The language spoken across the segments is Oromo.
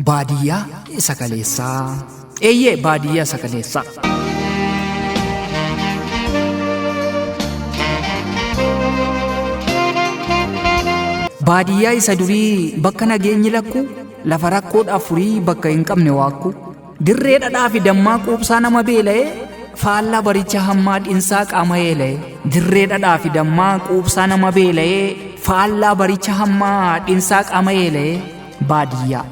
Baadiyyaa isa kaleessaa. Eeyyee baadiyyaa isa kaleessaa. Baadiyyaa isa durii bakka nageenyi lakku, lafa rakkoodhaa furii bakka hin qabne waakku, dirree dhadhaa fi dammaa quubsaa nama beela'ee, faallaa baricha hammaa dhinsaa qaama eela'ee. Dirree dhadhaa fi dammaa quubsaa nama beela'ee, faallaa baricha hammaa dhinsaa qaama eela'ee. Baadiyyaa.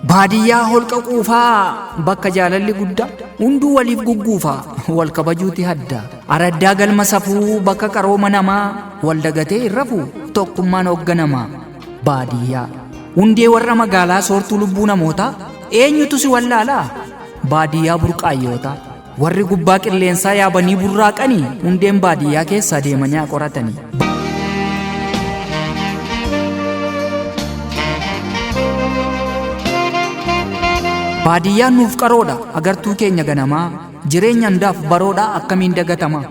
Baadiyyaa holqa quufaa bakka jaalalli guddaa, hunduu waliif gugguufaa wal kabajuuti hadda. Araddaa galma safuu bakka qarooma namaa, wal dagatee hin rafuu tokkummaan hoogganamaa. Baadiyyaa. Hundee warra magaalaa soortuu lubbuu namootaa, eenyutu si wallaalaa? Baadiyyaa burqaayyoota. Warri gubbaa qilleensaa yaabanii burraaqanii, hundeen baadiyyaa keessa deemanii qoratanii. Baadiyyaan nuuf qaroodha agartuu keenya ganamaa, jireenya hundaaf baroodha akkamiin dagatama.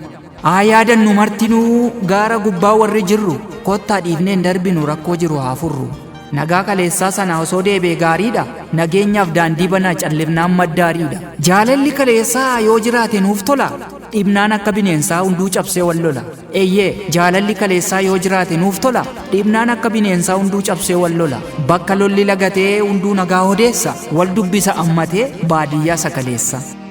Yaadannu martinuu gaara gubbaa warri jirru, kottaa dhiifneen darbinu rakkoo jiru haa furru. Nagaa kaleessaa sana osoo deebee gaariidha, nageenyaaf daandii banaa callifnaan maddaariidha. Jaalalli kaleessaa yoo jiraate nuuf tola, dhibnaan akka bineensaa hunduu cabsee wal lola. Eeyyee jaalalli kaleessaa yoo jiraate nuuf tola, dhibnaan akka bineensaa hunduu cabsee wal lola. Bakka lolli lagatee hunduu nagaa odeessa, wal dubbisa ammatee baadiyyaa isa kaleessa.